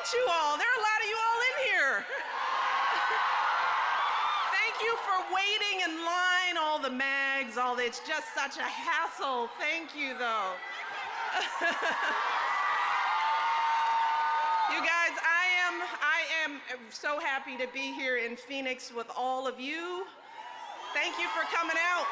at you all. There are a lot of you all in here. Thank you for waiting in line, all the mags, it's just such a hassle. Thank you, though. You guys, I am so happy to be here in Phoenix with all of you. Thank you for coming out.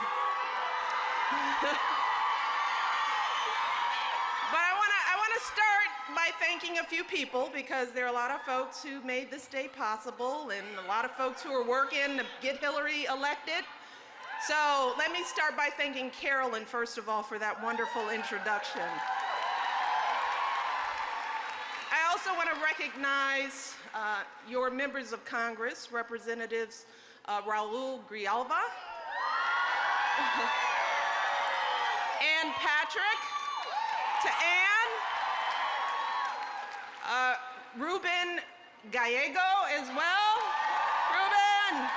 But I want to start by thanking a few people, because there are a lot of folks who made this day possible and a lot of folks who are working to get Hillary elected. So let me start by thanking Carolyn, first of all, for that wonderful introduction. I also want to recognize your members of Congress, Representatives Raul Grijalva and Patrick, to Ann, Ruben Gallego as well. Ruben!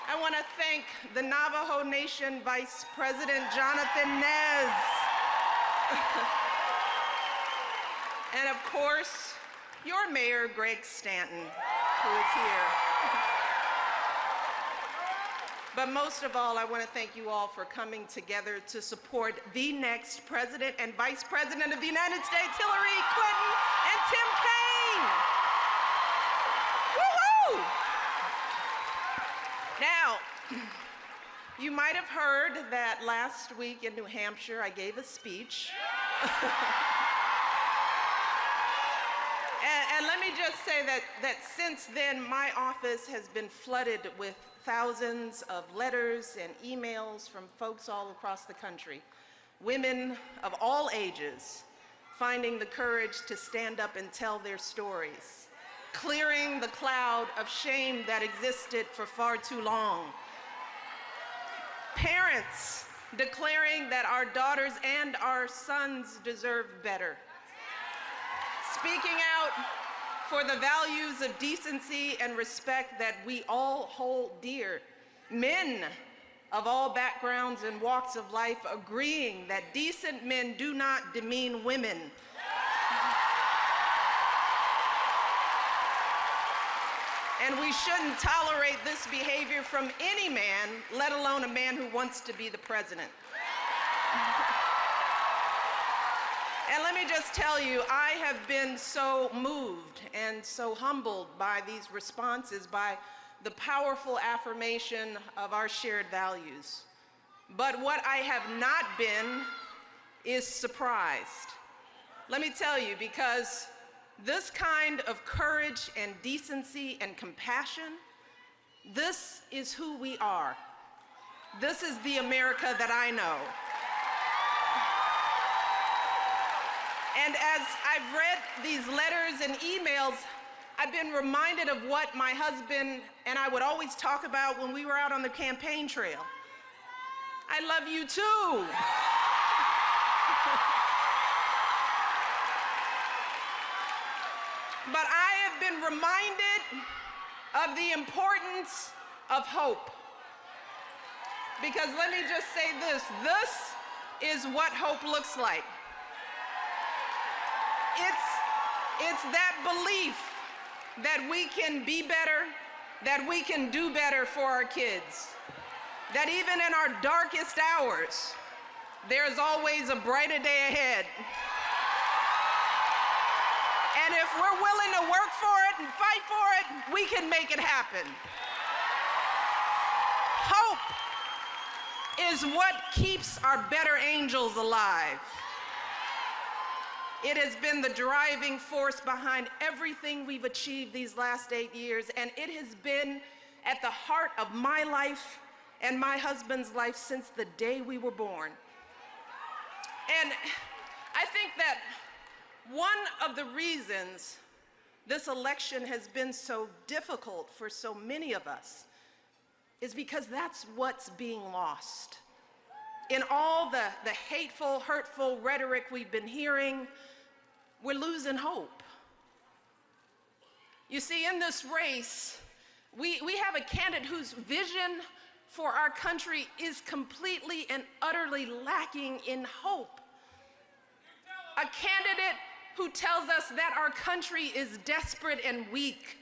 I want to thank the Navajo Nation Vice President Jonathan Nez. And of course, your Mayor, Greg Stanton, who is here. But most of all, I want to thank you all for coming together to support the next President and Vice President of the United States, Hillary Clinton and Tim Kaine. Woo-hoo! Now, you might have heard that last week in New Hampshire, I gave a speech. And let me just say that since then, my office has been flooded with thousands of letters and emails from folks all across the country, women of all ages, finding the courage to stand up and tell their stories, clearing the cloud of shame that existed for far too long. Parents declaring that our daughters and our sons deserve better. Speaking out for the values of decency and respect that we all hold dear. Men of all backgrounds and walks of life agreeing that decent men do not demean women. And we shouldn't tolerate this behavior from any man, let alone a man who wants to be the president. And let me just tell you, I have been so moved and so humbled by these responses, by the powerful affirmation of our shared values. But what I have not been is surprised. Let me tell you, because this kind of courage and decency and compassion, this is who we are. This is the America that I know. And as I've read these letters and emails, I've been reminded of what my husband and I would always talk about when we were out on the campaign trail. I love you too. But I have been reminded of the importance of hope. Because let me just say this is what hope looks like. It's that belief that we can be better, that we can do better for our kids, that even in our darkest hours, there's always a brighter day ahead. And if we're willing to work for it and fight for it, we can make it happen. Hope is what keeps our better angels alive. It has been the driving force behind everything we've achieved these last 8 years, and it has been at the heart of my life and my husband's life since the day we were born. And I think that one of the reasons this election has been so difficult for so many of us is because that's what's being lost. In all the hateful, hurtful rhetoric we've been hearing, we're losing hope. You see, in this race, we have a candidate whose vision for our country is completely and utterly lacking in hope. A candidate who tells us that our country is desperate and weak,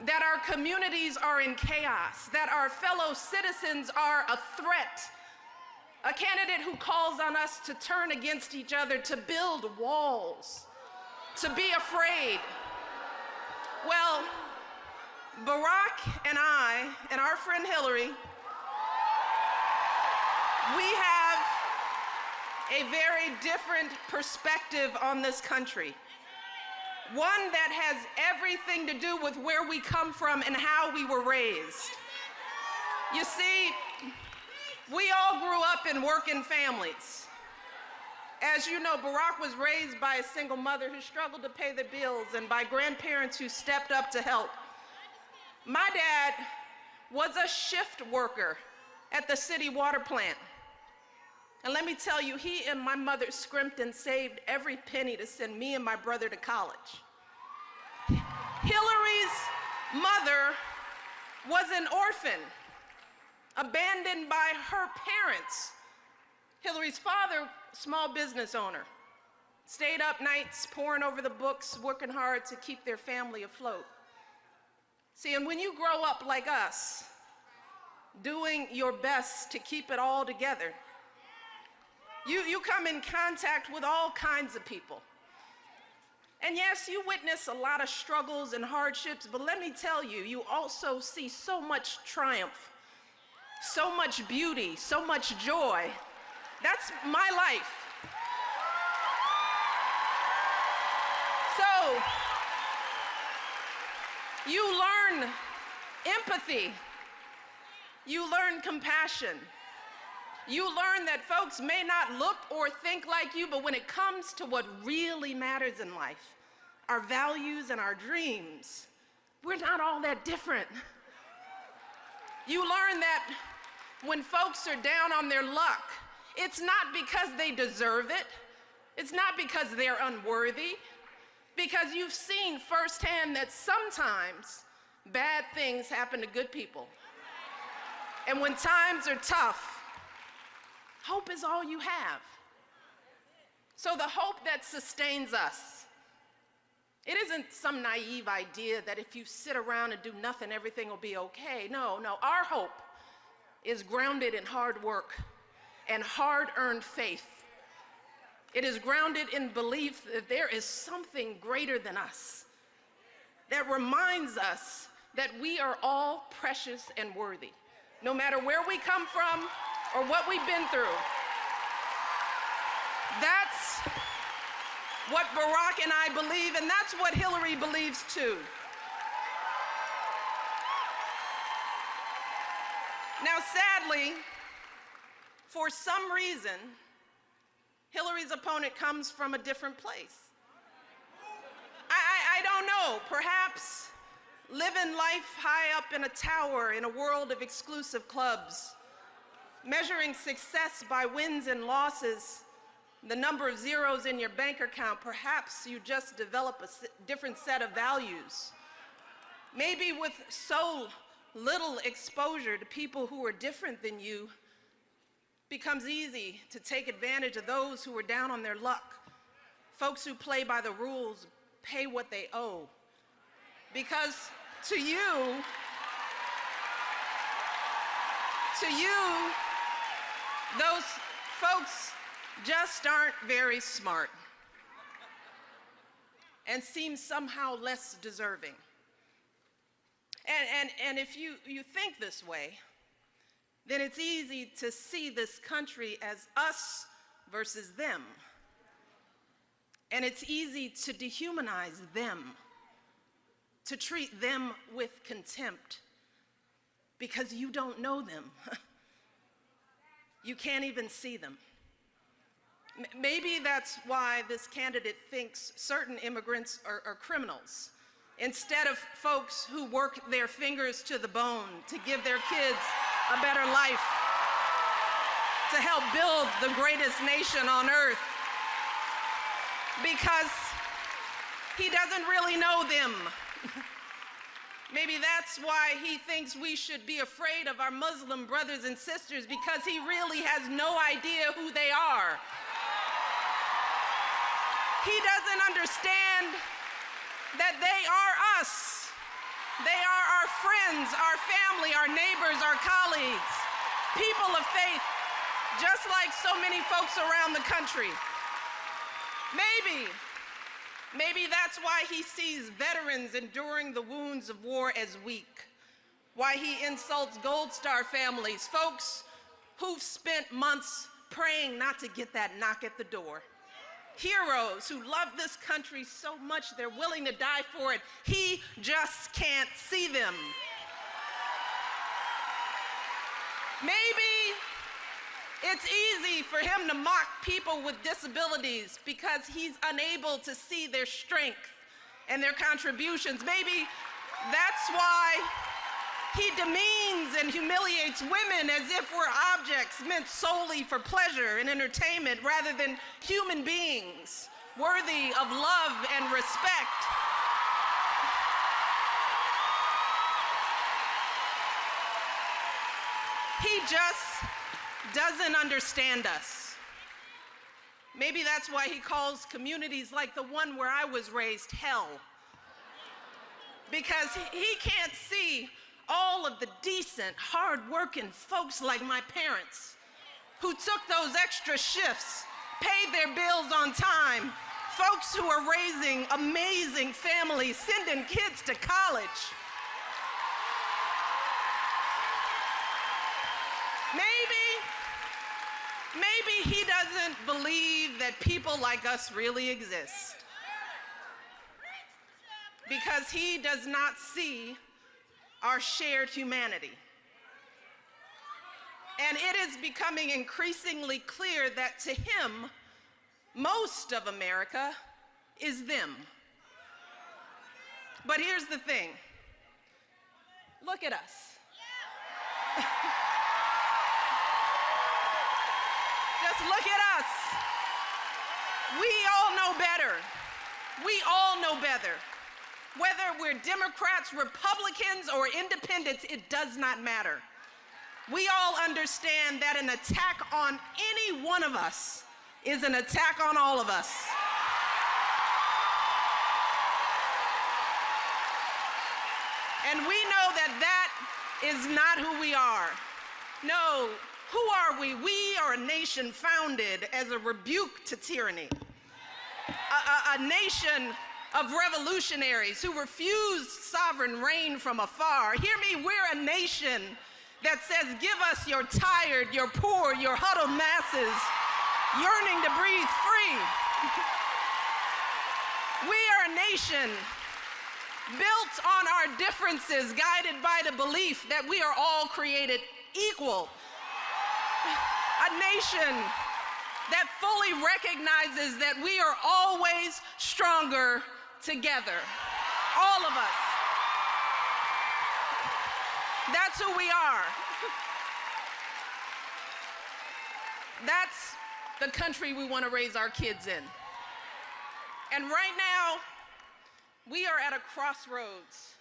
that our communities are in chaos, that our fellow citizens are a threat. A candidate who calls on us to turn against each other, to build walls, to be afraid. Well, Barack and I and our friend Hillary, we have a very different perspective on this country. One that has everything to do with where we come from and how we were raised. You see, we all grew up in working families. As you know, Barack was raised by a single mother who struggled to pay the bills and by grandparents who stepped up to help. My dad was a shift worker at the city water plant. And let me tell you, he and my mother scrimped and saved every penny to send me and my brother to college. Hillary's mother was an orphan, abandoned by her parents. Hillary's father, small business owner, stayed up nights poring over the books, working hard to keep their family afloat. See, and when you grow up like us, doing your best to keep it all together, you come in contact with all kinds of people. And yes, you witness a lot of struggles and hardships, but let me tell you, you also see so much triumph, so much beauty, so much joy. That's my life. So, you learn empathy. You learn compassion. You learn that folks may not look or think like you, but when it comes to what really matters in life, our values and our dreams, we're not all that different. You learn that when folks are down on their luck, it's not because they deserve it. It's not because they're unworthy. Because you've seen firsthand that sometimes bad things happen to good people. And when times are tough, hope is all you have. So the hope that sustains us, it isn't some naive idea that if you sit around and do nothing, everything will be okay. No, our hope is grounded in hard work and hard-earned faith. It is grounded in belief that there is something greater than us that reminds us that we are all precious and worthy, no matter where we come from or what we've been through. That's what Barack and I believe, and that's what Hillary believes too. Now, sadly, for some reason, Hillary's opponent comes from a different place. I don't know, perhaps living life high up in a tower in a world of exclusive clubs, measuring success by wins and losses, the number of zeros in your bank account, perhaps you just develop a different set of values. Maybe with so little exposure to people who are different than you, becomes easy to take advantage of those who are down on their luck. Folks who play by the rules pay what they owe. Because to you, those folks just aren't very smart and seem somehow less deserving. And if you think this way, then it's easy to see this country as us versus them. And it's easy to dehumanize them, to treat them with contempt, because you don't know them. You can't even see them. Maybe that's why this candidate thinks certain immigrants are criminals, instead of folks who work their fingers to the bone to give their kids a better life, to help build the greatest nation on earth, because he doesn't really know them. Maybe that's why he thinks we should be afraid of our Muslim brothers and sisters, because he really has no idea who they are. He doesn't understand that they are us. They are our friends, our family, our neighbors, our colleagues, people of faith, just like so many folks around the country. Maybe that's why he sees veterans enduring the wounds of war as weak, why he insults Gold Star families, folks who've spent months praying not to get that knock at the door. Heroes who love this country so much they're willing to die for it. He just can't see them. Maybe it's easy for him to mock people with disabilities because he's unable to see their strength and their contributions. Maybe that's why he demeans and humiliates women as if we're objects meant solely for pleasure and entertainment rather than human beings worthy of love and respect. He just doesn't understand us. Maybe that's why he calls communities like the one where I was raised hell. Because he can't see all of the decent, hard-working folks like my parents who took those extra shifts, paid their bills on time, folks who are raising amazing families, sending kids to college. Maybe he doesn't believe that people like us really exist because he does not see our shared humanity. And it is becoming increasingly clear that to him, most of America is them. But here's the thing. Look at us. Just look at us. We all know better. We all know better. Whether we're Democrats, Republicans, or independents, it does not matter. We all understand that an attack on any one of us is an attack on all of us. And we know that that is not who we are. No, who are we? We are a nation founded as a rebuke to tyranny. A nation of revolutionaries who refused sovereign reign from afar. Hear me, we're a nation that says, give us your tired, your poor, your huddled masses, yearning to breathe free. We are a nation built on our differences, guided by the belief that we are all created equal. A nation that fully recognizes that we are always stronger together, all of us. That's who we are. That's the country we want to raise our kids in. And right now, we are at a crossroads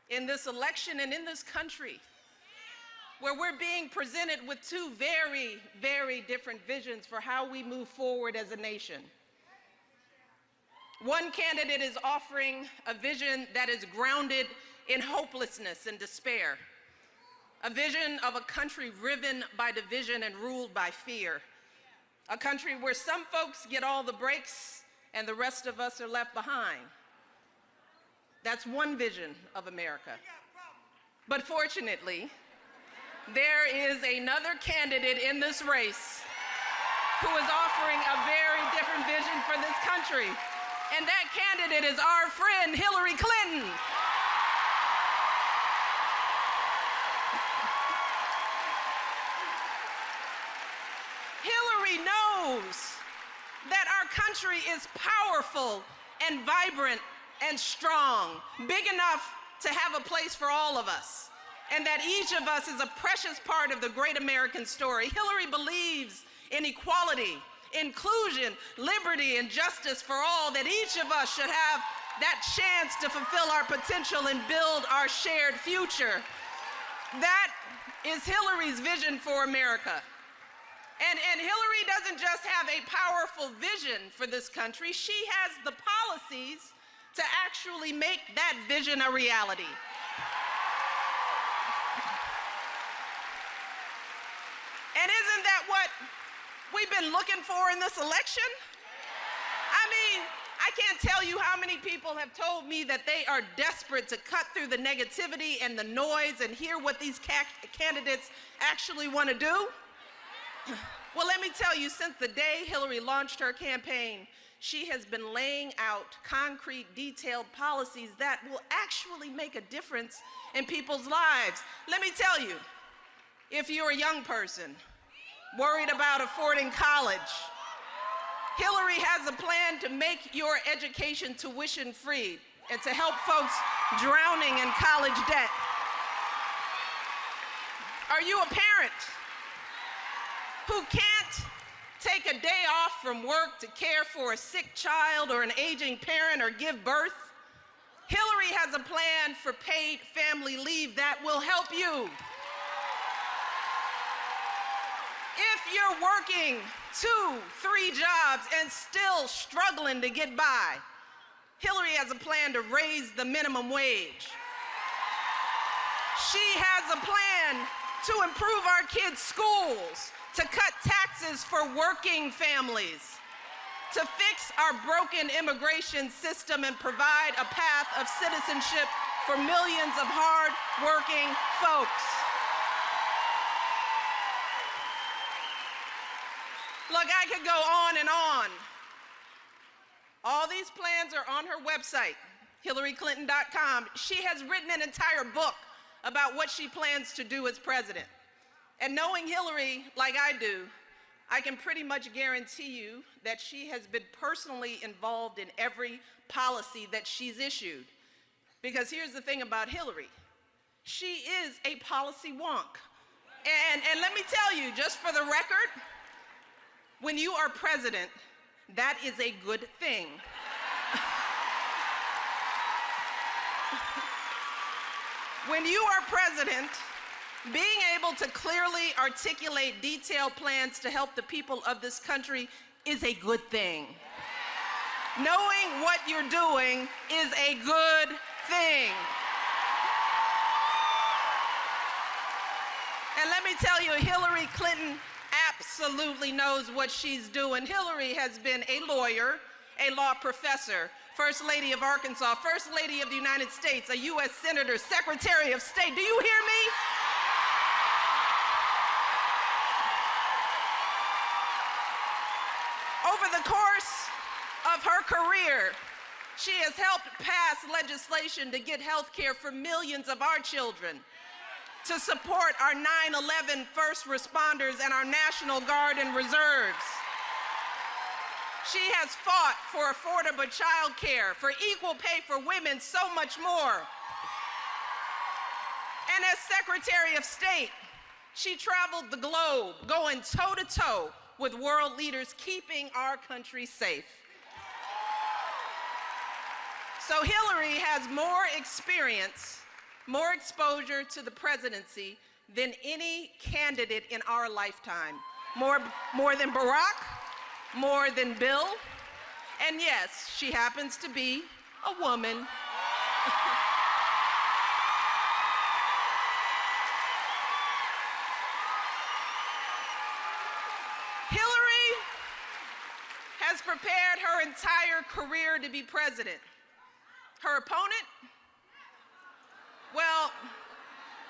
in this election and in this country where we're being presented with two very, very different visions for how we move forward as a nation. One candidate is offering a vision that is grounded in hopelessness and despair, a vision of a country riven by division and ruled by fear, a country where some folks get all the breaks and the rest of us are left behind. That's one vision of America. But fortunately, there is another candidate in this race who is offering a very different vision for this country. And that candidate is our friend, Hillary Clinton. Hillary knows that our country is powerful and vibrant and strong, big enough to have a place for all of us, and that each of us is a precious part of the great American story. Hillary believes in equality, inclusion, liberty, and justice for all, that each of us should have that chance to fulfill our potential and build our shared future. That is Hillary's vision for America. And Hillary doesn't just have a powerful vision for this country, she has the policies to actually make that vision a reality. And isn't that what we've been looking for in this election? I mean, I can't tell you how many people have told me that they are desperate to cut through the negativity and the noise and hear what these candidates actually want to do. Well, let me tell you, since the day Hillary launched her campaign, she has been laying out concrete, detailed policies that will actually make a difference in people's lives. Let me tell you, if you're a young person worried about affording college, Hillary has a plan to make your education tuition free and to help folks drowning in college debt. Are you a parent who can't take a day off from work to care for a sick child or an aging parent or give birth? Hillary has a plan for paid family leave that will help you. If you're working 2, 3 jobs and still struggling to get by, Hillary has a plan to raise the minimum wage. She has a plan to improve our kids' schools, to cut taxes for working families, to fix our broken immigration system and provide a path of citizenship for millions of hard-working folks. Look, I could go on and on. All these plans are on her website, HillaryClinton.com. She has written an entire book about what she plans to do as president. And knowing Hillary like I do, I can pretty much guarantee you that she has been personally involved in every policy that she's issued. Because here's the thing about Hillary. She is a policy wonk. And let me tell you, just for the record, when you are president, that is a good thing. When you are president, being able to clearly articulate detailed plans to help the people of this country is a good thing. Knowing what you're doing is a good thing. And let me tell you, Hillary Clinton absolutely knows what she's doing. Hillary has been a lawyer, a law professor, First Lady of Arkansas, First Lady of the United States, a U.S. Senator, Secretary of State. Do you hear me? Over the course of her career, she has helped pass legislation to get health care for millions of our children, to support our 9/11 first responders and our National Guard and Reserves. She has fought for affordable child care, for equal pay for women, so much more. And as Secretary of State, she traveled the globe, going toe-to-toe with world leaders, keeping our country safe. So Hillary has more experience, more exposure to the presidency than any candidate in our lifetime. More than Barack, more than Bill, and yes, she happens to be a woman. Hillary has prepared her entire career to be president. Her opponent? Well,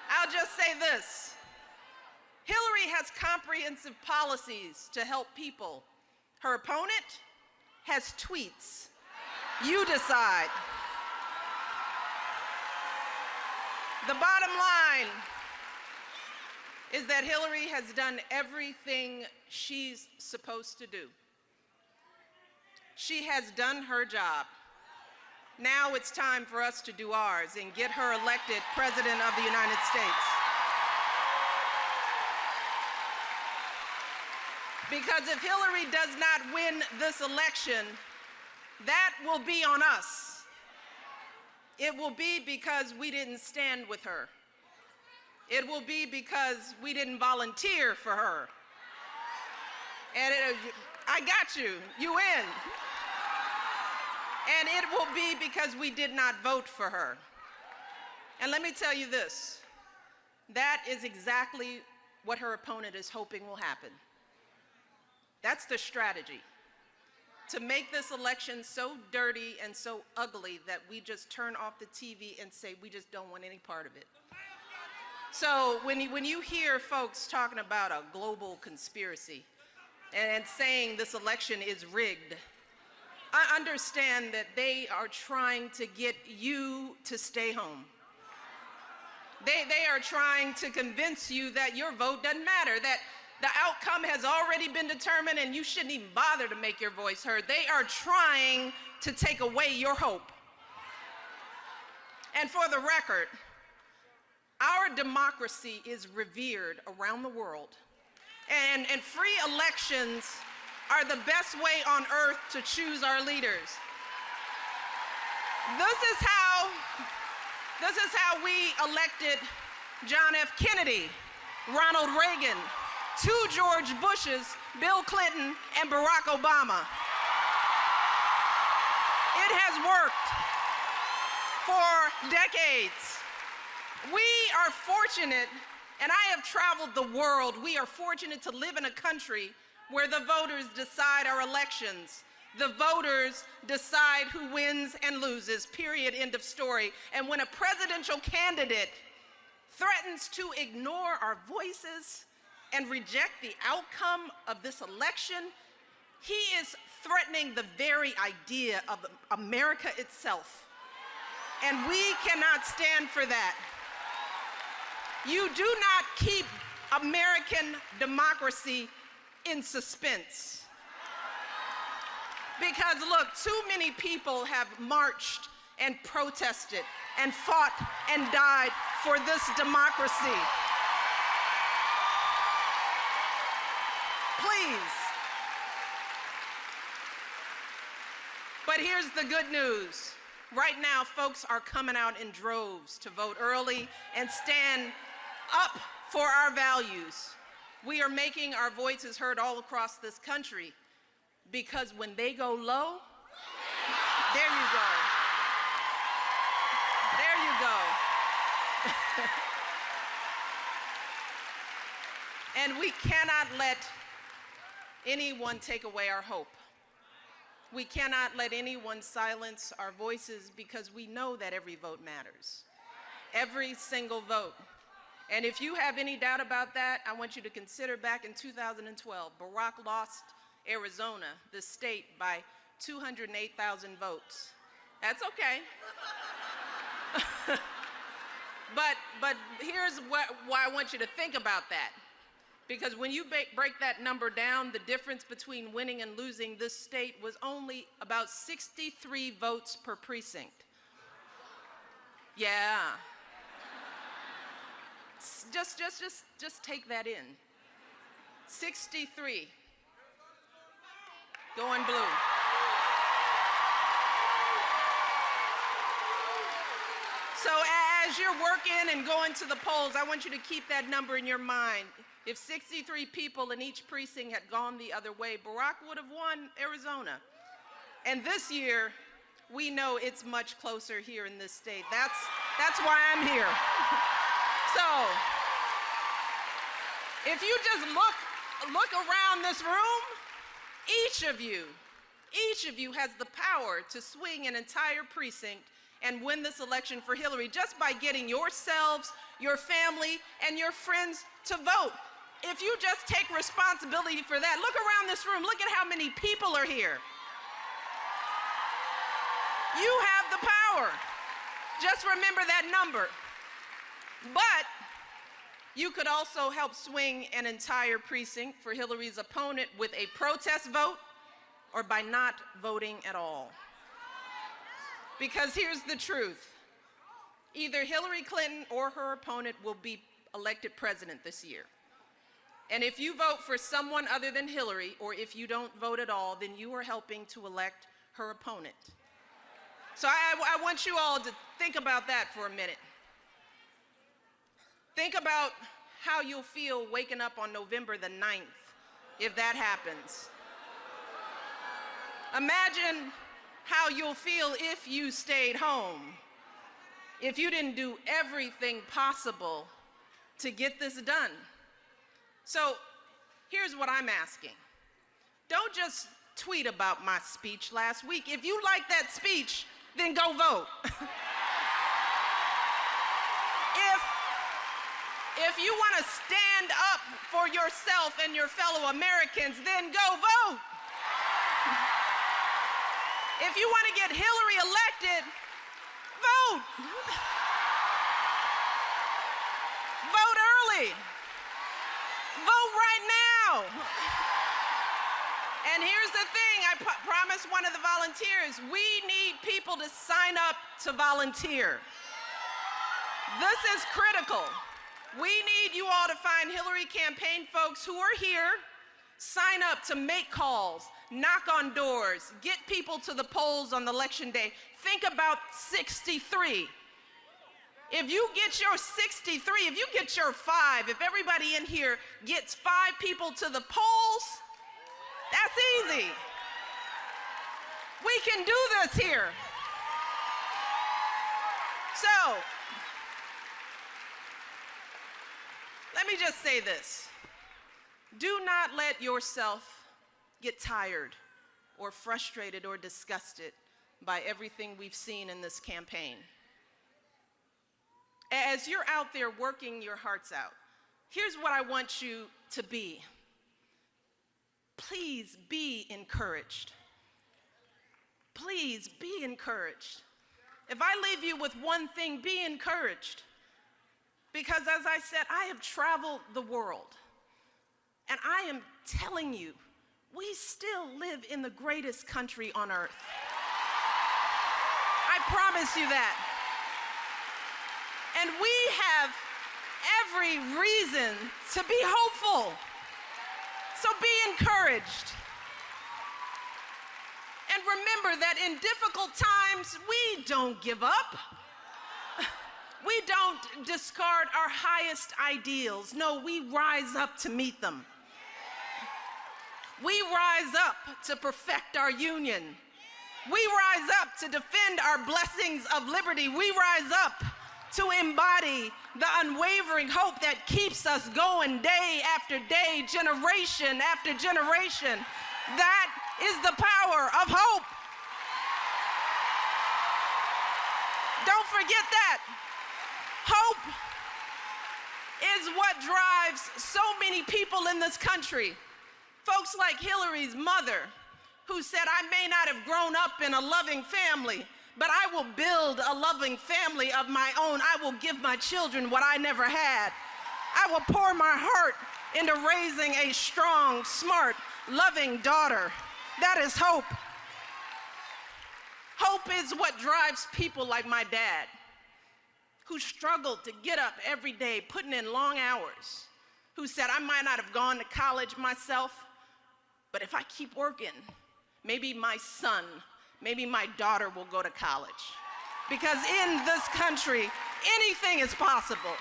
I'll just say this. Hillary has comprehensive policies to help people. Her opponent has tweets. You decide. The bottom line is that Hillary has done everything she's supposed to do. She has done her job. Now it's time for us to do ours and get her elected President of the United States. Because if Hillary does not win this election, that will be on us. It will be because we didn't stand with her. It will be because we didn't volunteer for her. And I got you. You win. And it will be because we did not vote for her. And let me tell you this. That is exactly what her opponent is hoping will happen. That's the strategy. To make this election so dirty and so ugly that we just turn off the TV and say we just don't want any part of it. So when you hear folks talking about a global conspiracy and saying this election is rigged, I understand that they are trying to get you to stay home. They are trying to convince you that your vote doesn't matter, that the outcome has already been determined and you shouldn't even bother to make your voice heard. They are trying to take away your hope. And for the record, our democracy is revered around the world. And free elections are the best way on earth to choose our leaders. This is how we elected John F. Kennedy, Ronald Reagan, 2 George Bushes, Bill Clinton, and Barack Obama. It has worked for decades. We are fortunate, and I have traveled the world, we are fortunate to live in a country where the voters decide our elections. The voters decide who wins and loses, period, end of story. And when a presidential candidate threatens to ignore our voices and reject the outcome of this election, he is threatening the very idea of America itself. And we cannot stand for that. You do not keep American democracy in suspense. Because look, too many people have marched and protested and fought and died for this democracy. Please. But here's the good news. Right now, folks are coming out in droves to vote early and stand up for our values. We are making our voices heard all across this country because when they go low, there you go. There you go. And we cannot let anyone take away our hope. We cannot let anyone silence our voices because we know that every vote matters. Every single vote. And if you have any doubt about that, I want you to consider back in 2012, Barack lost Arizona, the state, by 208,000 votes. That's okay. But here's why I want you to think about that. Because when you break that number down, the difference between winning and losing this state was only about 63 votes per precinct. Yeah. Just take that in. 63. Going blue. So as you're working and going to the polls, I want you to keep that number in your mind. If 63 people in each precinct had gone the other way, Barack would have won Arizona. And this year, we know it's much closer here in this state. That's why I'm here. So, if you just look around this room, each of you has the power to swing an entire precinct and win this election for Hillary just by getting yourselves, your family, and your friends to vote. If you just take responsibility for that, look around this room, look at how many people are here. You have the power. Just remember that number. But you could also help swing an entire precinct for Hillary's opponent with a protest vote or by not voting at all. Because here's the truth. Either Hillary Clinton or her opponent will be elected president this year. And if you vote for someone other than Hillary, or if you don't vote at all, then you are helping to elect her opponent. So I want you all to think about that for a minute. Think about how you'll feel waking up on November the 9th if that happens. Imagine how you'll feel if you stayed home, if you didn't do everything possible to get this done. So here's what I'm asking. Don't just tweet about my speech last week. If you like that speech, then go vote. If you want to stand up for yourself and your fellow Americans, then go vote. If you want to get Hillary elected, vote. Vote early. Vote right now. And here's the thing, I promised one of the volunteers, we need people to sign up to volunteer. This is critical. We need you all to find Hillary campaign folks who are here, sign up to make calls, knock on doors, get people to the polls on election day. Think about 63. If you get your 63, if you get your 5, if everybody in here gets 5 people to the polls, that's easy. We can do this here. So, let me just say this. Do not let yourself get tired or frustrated or disgusted by everything we've seen in this campaign. As you're out there working your hearts out, here's what I want you to be. Please be encouraged. Please be encouraged. If I leave you with one thing, be encouraged. Because as I said, I have traveled the world, and I am telling you, we still live in the greatest country on earth. I promise you that. And we have every reason to be hopeful. So be encouraged. And remember that in difficult times, we don't give up. We don't discard our highest ideals. No, we rise up to meet them. We rise up to perfect our union. We rise up to defend our blessings of liberty. We rise up to embody the unwavering hope that keeps us going day after day, generation after generation. That is the power of hope. Don't forget that. Hope is what drives so many people in this country. Folks like Hillary's mother, who said, I may not have grown up in a loving family, but I will build a loving family of my own. I will give my children what I never had. I will pour my heart into raising a strong, smart, loving daughter. That is hope. Hope is what drives people like my dad, who struggled to get up every day, putting in long hours, who said, I might not have gone to college myself, but if I keep working, maybe my son, maybe my daughter will go to college. Because in this country, anything is possible.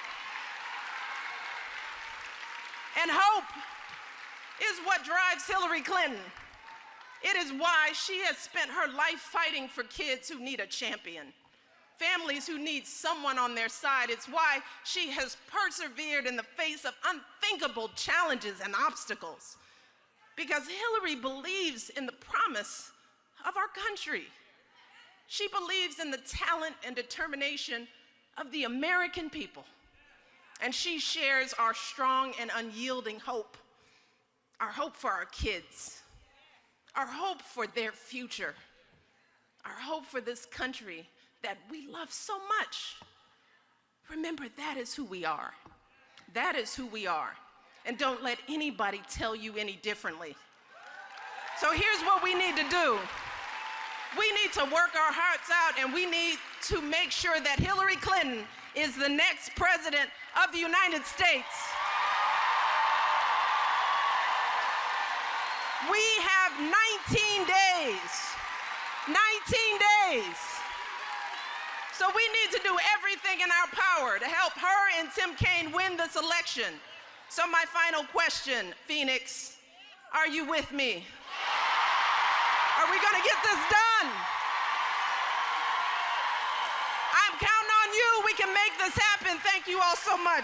And hope is what drives Hillary Clinton. It is why she has spent her life fighting for kids who need a champion, families who need someone on their side. It's why she has persevered in the face of unthinkable challenges and obstacles. Because Hillary believes in the promise of our country. She believes in the talent and determination of the American people. And she shares our strong and unyielding hope, our hope for our kids, our hope for their future, our hope for this country that we love so much. Remember, that is who we are. That is who we are. And don't let anybody tell you any differently. So here's what we need to do. We need to work our hearts out, and we need to make sure that Hillary Clinton is the next president of the United States. We have 19 days. 19 days. So we need to do everything in our power to help her and Tim Kaine win this election. So my final question, Phoenix, Are you with me? Are we going to get this done? I'm counting on you. We can make this happen. Thank you all so much.